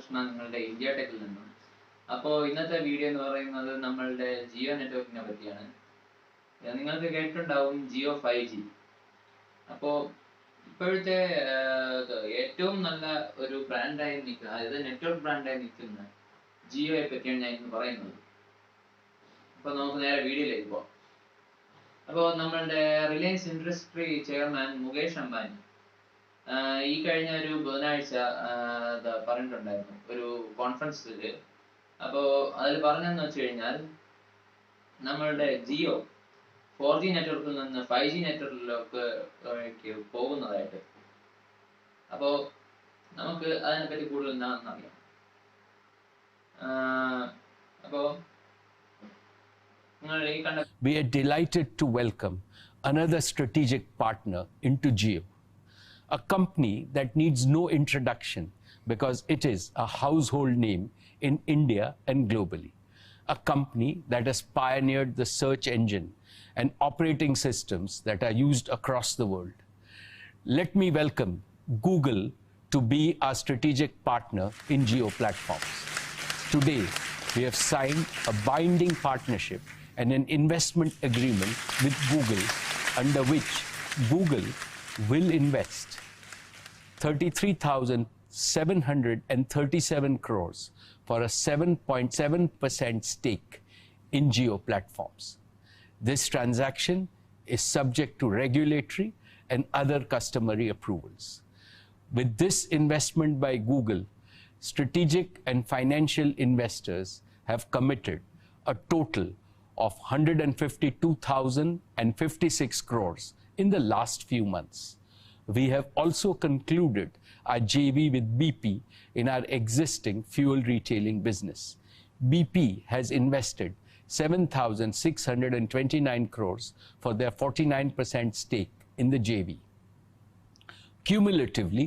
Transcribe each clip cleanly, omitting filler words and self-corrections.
കൃഷ്ണ നിങ്ങളുടെ ഇന്ത്യ ടെക്കിൽ നിന്നും. അപ്പോൾ ഇന്നത്തെ വീഡിയോ എന്ന് പറയുന്നത് നമ്മളുടെ ജിയോ നെറ്റ്വർക്കിനെ പറ്റിയാണ്. നിങ്ങൾക്ക് കേട്ടിട്ടുണ്ടാവും ജിയോ 5G. അപ്പോൾ ഇപ്പോഴത്തെ ഏറ്റവും നല്ല ഒരു ബ്രാൻഡായി നിൽക്കുന്ന, അതായത് നെറ്റ്വർക്ക് ബ്രാൻഡായി നിൽക്കുന്ന ജിയോയെ പറ്റിയാണ് ഞാൻ ഇന്ന് പറയുന്നത്. അപ്പോൾ നമുക്ക് നേരെ വീഡിയോയിലേക്ക് പോകാം. അപ്പോൾ നമ്മളുടെ Reliance industry chairman Mukesh Ambani ഈ കഴിഞ്ഞ ഒരു ബുധനാഴ്ച പറഞ്ഞിട്ടുണ്ടായിരുന്നു ഒരു കോൺഫറൻസിൽ. അപ്പോൾ അതിൽ പറഞ്ഞതെന്ന് വെച്ച് കഴിഞ്ഞാൽ നമ്മളുടെ ജിയോ 4G നെറ്റ്വർക്കിൽ നിന്ന് 5G നെറ്റ്വർക്കിലേക്ക് പോകുന്നതായിട്ട്. അപ്പോൾ നമുക്ക് അതിനെപ്പറ്റി കൂടുതൽ എന്താണെന്ന് അറിയാം. അപ്പോൾ we are delighted to welcome another strategic partner into Jio, a company that needs no introduction because it is a household name in India and globally, a company that has pioneered the search engine and operating systems that are used across the world. Let me welcome Google to be our strategic partner in Jio platforms. Today, we have signed a binding partnership and an investment agreement with Google, under which Google will invest 33,737 crores for a 7.7% stake in Jio platforms. This transaction is subject to regulatory and other customary approvals. With this investment by Google, strategic and financial investors have committed a total of 152,056 crores in the last few months. We have also concluded our JV with BP in our existing fuel retailing business. BP has invested 7,629 crores for their 49% stake in the JV. Cumulatively,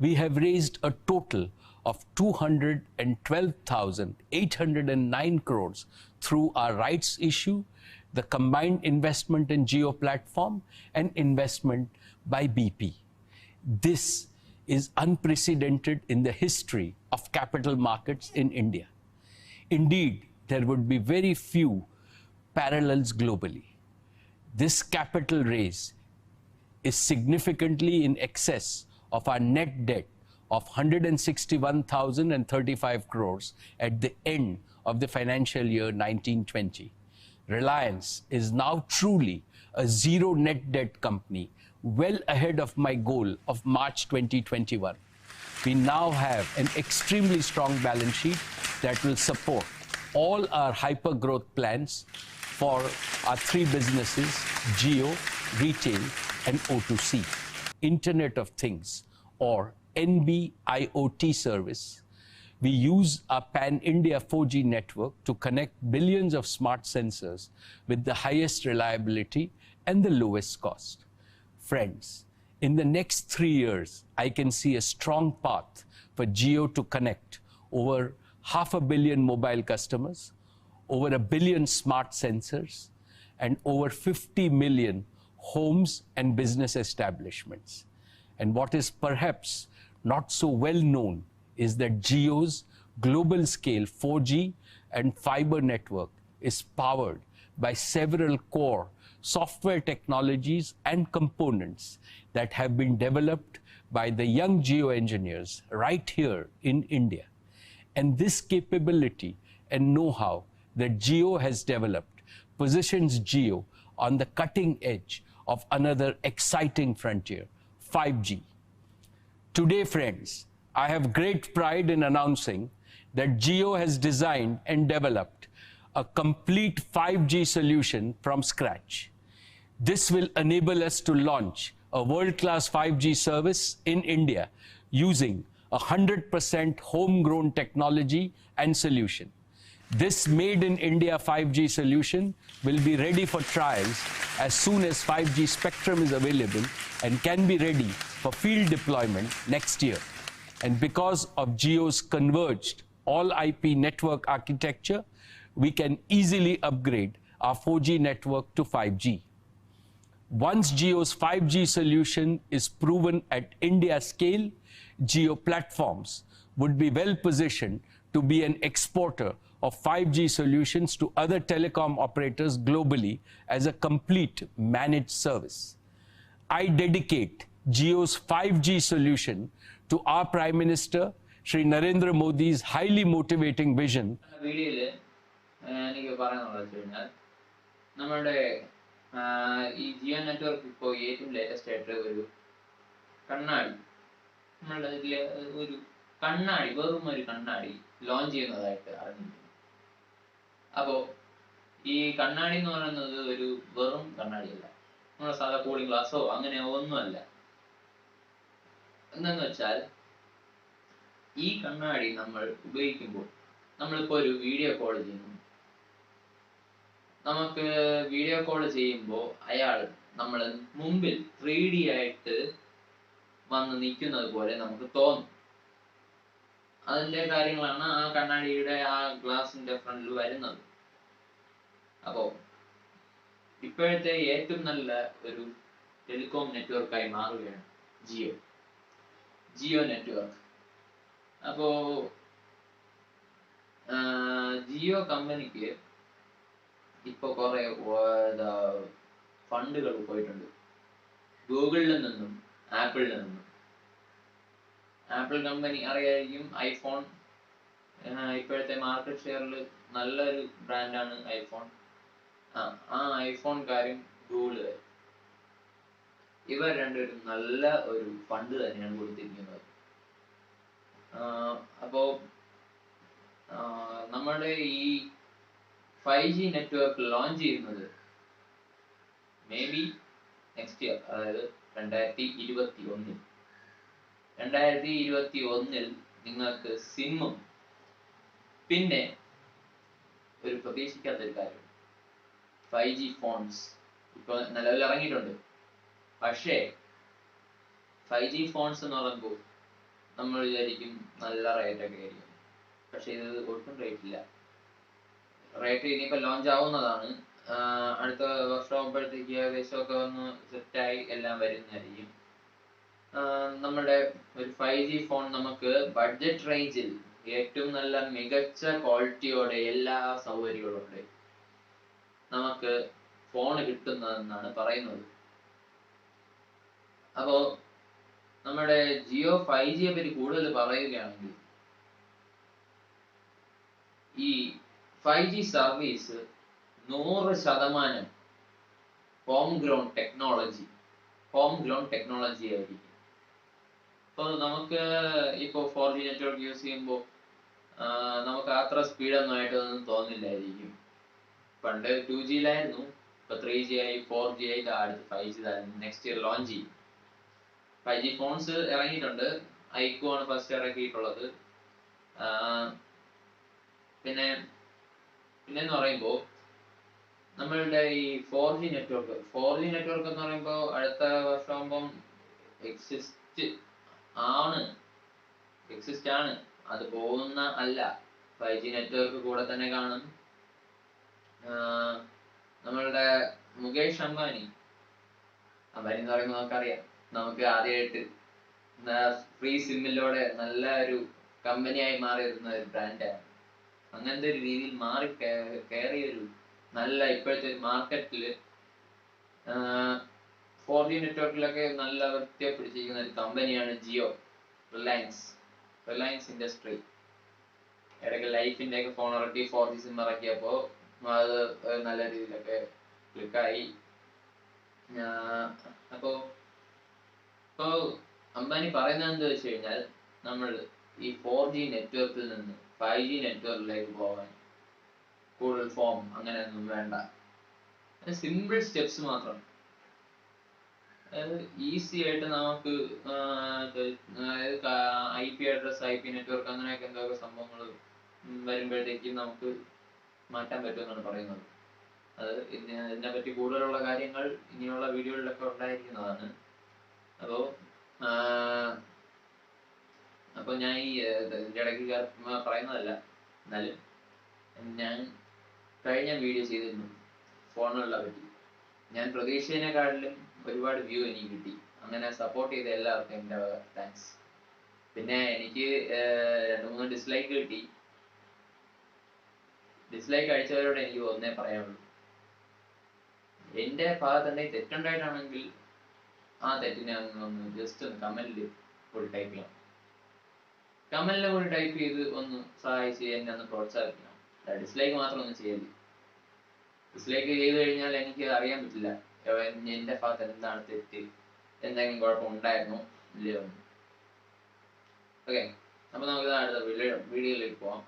we have raised a total of 212,809 crores through our rights issue, the combined investment in Jio platform, and investment by BP. This is unprecedented in the history of capital markets in India. Indeed, there would be very few parallels globally. This capital raise is significantly in excess of our net debt of 161,035 crores at the end of the financial year 1920. Reliance is now truly a zero net debt company, well ahead of my goal of March 2021. We now have an extremely strong balance sheet that will support all our hyper growth plans for our three businesses, Jio, Retail, and O2C. Internet of Things, or NB-IoT service. We use our pan-India 4G network to connect billions of smart sensors with the highest reliability and the lowest cost. Friends, in the next 3 years, I can see a strong path for Jio to connect over 500 million mobile customers, over 1 billion smart sensors, and over 50 million homes and business establishments. And what is perhaps not so well known is that Jio's global scale 4G and fiber network is powered by several core software technologies and components that have been developed by the young Jio engineers right here in India. And this capability and know-how that Jio has developed positions Jio on the cutting edge of another exciting frontier, 5G. Today, friends, I have great pride in announcing that Jio has designed and developed a complete 5G solution from scratch. This will enable us to launch a world-class 5G service in India using 100% homegrown technology and solution. This made in India 5G solution will be ready for trials as soon as 5G spectrum is available and can be ready for field deployment next year. And because of Jio's converged all IP network architecture, we can easily upgrade our 4G network to 5G. Once Jio's 5G solution is proven at India scale, Jio platforms would be well positioned to be an exporter of 5G solutions to other telecom operators globally as a complete managed service. I dedicate Jio's 5G solution to our Prime Minister, Shri Narendra Modi's highly motivating vision. വീഡിയോയില് എനിക്ക് പറയാനുള്ളത് വെച്ച് കഴിഞ്ഞാൽ നമ്മുടെ ഈ Jio network ഇപ്പോൾ ഏറ്റവും latest ആയിട്ട് ഒരു കണ്ണാടി നമ്മളുടെ ഇതിലെ ഒരു കണ്ണാടി വെറും ഒരു കണ്ണാടി ലോഞ്ച് ചെയ്യുന്നതായിട്ട് അറിഞ്ഞിട്ടുണ്ട്. അപ്പോൾ ഈ കണ്ണാടി എന്ന് പറയുന്നത് ഒരു വെറും കണ്ണാടിയല്ല, നമ്മുടെ സാധാ കൂളിംഗ് ഗ്ലാസ്സോ അങ്ങനെ ഒന്നുമല്ല. എന്താന്ന് വെച്ചാൽ ഈ കണ്ണാടി നമ്മൾ ഉപയോഗിക്കുമ്പോൾ നമ്മളിപ്പോൾ ഒരു വീഡിയോ കോൾ ചെയ്യുന്നു. നമുക്ക് വീഡിയോ കോൾ ചെയ്യുമ്പോൾ അയാൾ നമ്മൾ മുമ്പിൽ 3D ആയിട്ട് വന്ന് നിൽക്കുന്നത് പോലെ നമുക്ക് തോന്നും. അതിന്റെ കാര്യങ്ങളാണ് ആ കണ്ണാടിയുടെ ആ ഗ്ലാസിന്റെ ഫ്രണ്ടിൽ വരുന്നത്. അപ്പോ ഇപ്പോഴത്തെ ഏറ്റവും നല്ല ഒരു ടെലികോം നെറ്റ്വർക്കായി മാറുകയാണ് ജിയോ നെറ്റ്വർക്ക്. അപ്പോ ജിയോ കമ്പനിക്ക് ഇപ്പൊ കുറെ ഫണ്ടുകൾ പോയിട്ടുണ്ട് ഗൂഗിളിൽ നിന്നും ആപ്പിളിൽ നിന്നും. ആപ്പിൾ കമ്പനി അറിയായിരിക്കും, ഐഫോൺ ഇപ്പോഴത്തെ മാർക്കറ്റ് ഷെയറിൽ നല്ലൊരു ബ്രാൻഡാണ് ഐഫോൺ. ആ ഐഫോൺകാരും ഗൂഗിളുകാരും ഇവർ രണ്ടുപേരും നല്ല ഒരു ഫണ്ട് തന്നെയാണ് കൊടുത്തിരിക്കുന്നത്. അപ്പോ നമ്മുടെ ഈ 5G നെറ്റ്വർക്ക് ലോഞ്ച് ചെയ്യുന്നത് മേ ബി നെക്സ്റ്റ് ഇയർ, അതായത് 2021 നിങ്ങൾക്ക് സിമ്മും പിന്നെ ഒരു പ്രതീക്ഷിക്കാത്തൊരു കാര്യം 5G ഫോൺസ് ഇപ്പൊ നിലവിൽ ഇറങ്ങിയിട്ടുണ്ട്. പക്ഷേ 5G ഫോൺസ് എന്ന് പറയുമ്പോൾ നമ്മൾ വിചാരിക്കും നല്ല റേറ്റ് ഒക്കെ ആയിരിക്കും. പക്ഷെ ഇത് ഒട്ടും റേറ്റ് ഇല്ല. റേറ്റ് ഇനിയിപ്പോൾ ലോഞ്ച് ആവുന്നതാണ്. അടുത്ത വർഷം ആകുമ്പോഴത്തേക്ക് ഏകദേശമൊക്കെ ഒന്ന് സെറ്റായി എല്ലാം വരുന്നതായിരിക്കും. നമ്മുടെ ഒരു 5G ഫോൺ നമുക്ക് ബഡ്ജറ്റ് റേഞ്ചിൽ ഏറ്റവും നല്ല മികച്ച ക്വാളിറ്റിയോടെ എല്ലാ സൗകര്യങ്ങളോടെ നമുക്ക് ഫോൺ കിട്ടുന്നതെന്നാണ് പറയുന്നത്. അപ്പോ നമ്മുടെ ജിയോ 5Gയെ പറ്റി കൂടുതൽ പറയുകയാണെങ്കിൽ ഈ 5G service 100% home grown technology ആയിരിക്കും. ഇപ്പോൾ നമുക്ക് ഇപ്പോൾ 4G നെറ്റ്വർക്ക് യൂസ് ചെയ്യുമ്പോൾ നമുക്ക് അത്ര സ്പീഡൊന്നും ആയിട്ടൊന്നും തോന്നില്ലായിരിക്കും. പണ്ട് 2Gയിലായിരുന്നു, ഇപ്പൊ 3G ആയി, 4G ആയി, അടുത്ത് 5G നെക്സ്റ്റ് ഇയർ ലോഞ്ച് ചെയ്യും. 5G ഫോൺസ് ഇറങ്ങിയിട്ടുണ്ട്. ഐക്കോ ആണ് ഫസ്റ്റ് ഇറക്കിയിട്ടുള്ളത്. പിന്നെന്ന് പറയുമ്പോൾ നമ്മളുടെ ഈ 4G നെറ്റ്വർക്ക് എന്ന് പറയുമ്പോൾ അടുത്ത വർഷമാകുമ്പം എക്സിസ്റ്റ് ആണ്. അത് പോകുന്ന അല്ല, 5G നെറ്റ്വർക്ക് കൂടെ തന്നെ കാണും. നമ്മളുടെ മുകേഷ് അംബാനി എന്ന് പറയുമ്പോൾ നമുക്കറിയാം, നമുക്ക് ആദ്യമായിട്ട് ഫ്രീ സിമ്മിലൂടെ നല്ല ഒരു കമ്പനിയായി മാറിയിരുന്ന ഒരു ബ്രാൻഡാണ്. അങ്ങനത്തെ ഒരു രീതിയിൽ മാറി കയറിയ ഒരു നല്ല ഇപ്പോഴത്തെ ഒരു മാർക്കറ്റില് 4G നെറ്റ്വർക്കിലൊക്കെ നല്ല വൃത്തിയെ പിടിച്ചിരിക്കുന്ന ഒരു കമ്പനിയാണ് ജിയോ. റിലയൻസ് ഇൻഡസ്ട്രി ഇടയ്ക്ക് ലൈഫിന്റെ ഒക്കെ ഫോൺ ഇറക്കി 4G സിം ഇറക്കിയപ്പോ അത് നല്ല രീതിയിലൊക്കെ ക്ലിക്കായി. അപ്പോ അംബാനി പറയുന്നത് എന്താ വെച്ച് കഴിഞ്ഞാൽ, നമ്മൾ ഈ 4G നെറ്റ്വർക്കിൽ നിന്ന് 5G നെറ്റ്വർക്കിലേക്ക് പോകാൻ കൂടുതൽ ഫോം അങ്ങനെയൊന്നും വേണ്ട. സിമ്പിൾ സ്റ്റെപ്സ് മാത്രം. അതായത് ഈസി ആയിട്ട് നമുക്ക് IP അഡ്രസ്, IP നെറ്റ്വർക്ക് അങ്ങനെയൊക്കെ എന്തൊക്കെ സംഭവങ്ങൾ വരുമ്പോഴത്തേക്കും നമുക്ക് മാറ്റാൻ പറ്റുമെന്നാണ് പറയുന്നത്. അത് ഇതിനെ പറ്റി കൂടുതലുള്ള കാര്യങ്ങൾ ഇനിയുള്ള വീഡിയോകളിലൊക്കെ ഉണ്ടായിരിക്കുന്നതാണ്. അപ്പൊ ഞാൻ ഈ ഇതിന്റെ ഇടയ്ക്ക് പറയുന്നതല്ല, എന്നാലും ഞാൻ കഴിഞ്ഞ വീഡിയോ ചെയ്തിരുന്നു ഫോണുകളെ പറ്റി. ഞാൻ പ്രതീക്ഷിച്ചതിനെക്കാട്ടിലും ഒരുപാട് വ്യൂ എനിക്ക് കിട്ടി. അങ്ങനെ സപ്പോർട്ട് ചെയ്ത എല്ലാവർക്കും എൻ്റെ താങ്ക്സ്. പിന്നെ എനിക്ക് 2-3 ഡിസ്ലൈക്ക് കിട്ടി. ഡിസ്ലൈക്ക് അടിച്ചവരോട് എനിക്ക് ഒന്നേ പറയാനുള്ളൂ, എന്റെ ഭാഗത്ത് എന്തെങ്കിലും തെറ്റുണ്ടായിട്ടാണെങ്കിൽ ആ തെറ്റിനെ ഒന്ന് ജസ്റ്റ് ഒന്ന് കമന്റിൽ ഫുൾ ടൈപ്പ് ചെയ്യണം. കമന്റിൽ ഫുൾ ടൈപ്പ് ചെയ്ത് ഒന്ന് സഹായിച്ച് എന്നെ ഒന്ന് പ്രോത്സാഹിപ്പിക്കണം. ഡിസ്ലൈക്ക് മാത്രം ഒന്നും ചെയ്യരുത്. ഡിസ്ലൈക്ക് ചെയ്ത് കഴിഞ്ഞാൽ എനിക്ക് അറിയാൻ പറ്റില്ല എന്റെ ഭാഗത്ത് എന്താണ് തെറ്റ്, എന്തെങ്കിലും കുഴപ്പം ഉണ്ടായിരുന്നോ ഇല്ലയോ. ഓക്കെ, അപ്പൊ നമുക്ക് അടുത്ത വീഡിയോയിലേക്ക് പോവാം.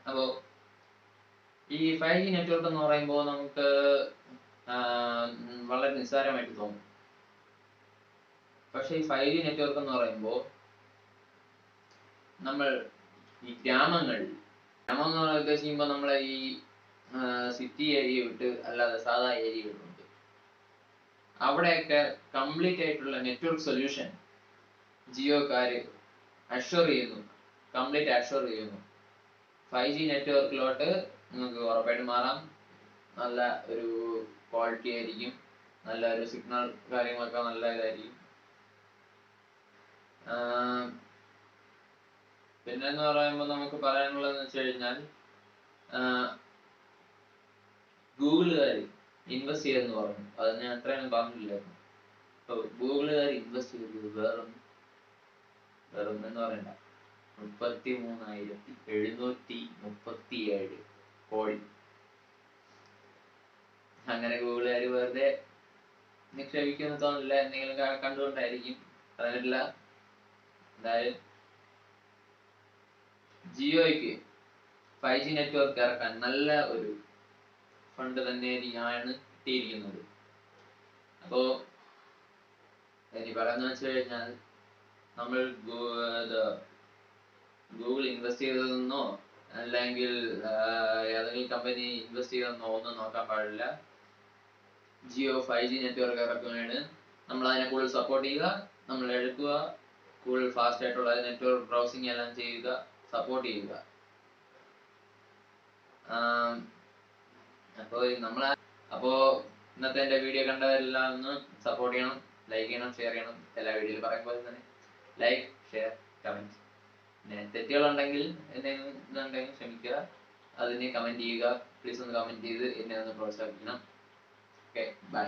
അപ്പോ ഈ 5G നെറ്റ്വർക്ക് എന്ന് പറയുമ്പോൾ നമുക്ക് വളരെ നിസ്സാരമായിട്ട് തോന്നും. പക്ഷെ ഈ 5G നെറ്റ്വർക്ക് എന്ന് പറയുമ്പോൾ നമ്മൾ ഈ ഗ്രാമങ്ങൾ ഉദ്ദേശിക്കുമ്പോൾ നമ്മളെ ഈ സിറ്റി ഏരിയ വിട്ട് അല്ലാതെ സാധാ ഏരിയകളുണ്ട്, അവിടെയൊക്കെ കംപ്ലീറ്റ് ആയിട്ടുള്ള നെറ്റ്വർക്ക് സൊല്യൂഷൻ ജിയോക്കാര് അഷ്വർ ചെയ്യുന്നു, കംപ്ലീറ്റ് അഷ്വർ ചെയ്യുന്നു. 5G നെറ്റ്വർക്കിലോട്ട് നിങ്ങൾക്ക് ഉറപ്പായിട്ട് മാറാം. നല്ല ഒരു ക്വാളിറ്റി ആയിരിക്കും, നല്ല ഒരു സിഗ്നൽ കാര്യങ്ങളൊക്കെ നല്ല ഇതായിരിക്കും. പിന്നെന്ന് പറയുമ്പോൾ നമുക്ക് പറയാനുള്ളതെന്ന് വെച്ച് കഴിഞ്ഞാൽ ഗൂഗിളുകാർ ഇൻവെസ്റ്റ് ചെയ്തെന്ന് പറഞ്ഞു, അത് ഞാൻ അത്രയൊന്നും പറഞ്ഞില്ലായിരുന്നു. അപ്പൊ ഗൂഗിളുകാർ ഇൻവെസ്റ്റ് ചെയ്തത് വെറും എന്ന് പറയണ്ട 33,737 കോടി. അങ്ങനെ ഗൂഗിളുകാർ വെറുതെ നിക്ഷേപിക്കുമെന്ന് തോന്നില്ല, എന്തെങ്കിലും കണ്ടുകൊണ്ടായിരിക്കും, അറിയില്ല. എന്തായാലും ജിയോയ്ക്ക് 5G നെറ്റ്വർക്ക് ഇറക്കാൻ നല്ല ഒരു ഫണ്ട് തന്നെയാണ് കിട്ടിയിരിക്കുന്നത്. അപ്പോ ഇനി പറയുന്ന വെച്ച് കഴിഞ്ഞാൽ നമ്മൾ ഗൂഗിൾ ഇൻവെസ്റ്റ് ചെയ്തതെന്നോ അല്ലെങ്കിൽ ഏതെങ്കിലും കമ്പനി ഇൻവെസ്റ്റ് ചെയ്തെന്നോ ഒന്നും നോക്കാൻ പാടില്ല. ജിയോ 5G നെറ്റ്വർക്ക് ഇറക്കുകയാണ്, നമ്മൾ അതിനെ കൂടുതൽ സപ്പോർട്ട് ചെയ്യുക, നമ്മൾ എടുക്കുക, കൂടുതൽ ഫാസ്റ്റ് ആയിട്ടുള്ള നെറ്റ്വർക്ക് ബ്രൗസിംഗ് എല്ലാം ചെയ്യുക, സപ്പോർട്ട് ചെയ്യുക. അപ്പോ ഇന്നത്തെ എന്റെ വീഡിയോ കണ്ടവരെല്ലാം ഒന്ന് സപ്പോർട്ട് ചെയ്യണം, ലൈക്ക് ചെയ്യണം, ഷെയർ ചെയ്യണം. എല്ലാ വീഡിയോയിൽ പറയുമ്പോൾ തന്നെ ലൈക്ക്, ഷെയർ, കമന്റ്. പിന്നെ തെറ്റുകളുണ്ടെങ്കിൽ എന്തെങ്കിലും ഇതുണ്ടെങ്കിൽ ക്ഷമിക്കുക, അതിനെ കമന്റ് ചെയ്യുക. പ്ലീസ് ഒന്ന് കമന്റ് ചെയ്ത് എന്നെ ഒന്ന് പ്രോത്സാഹിപ്പിക്കണം. Okay, by.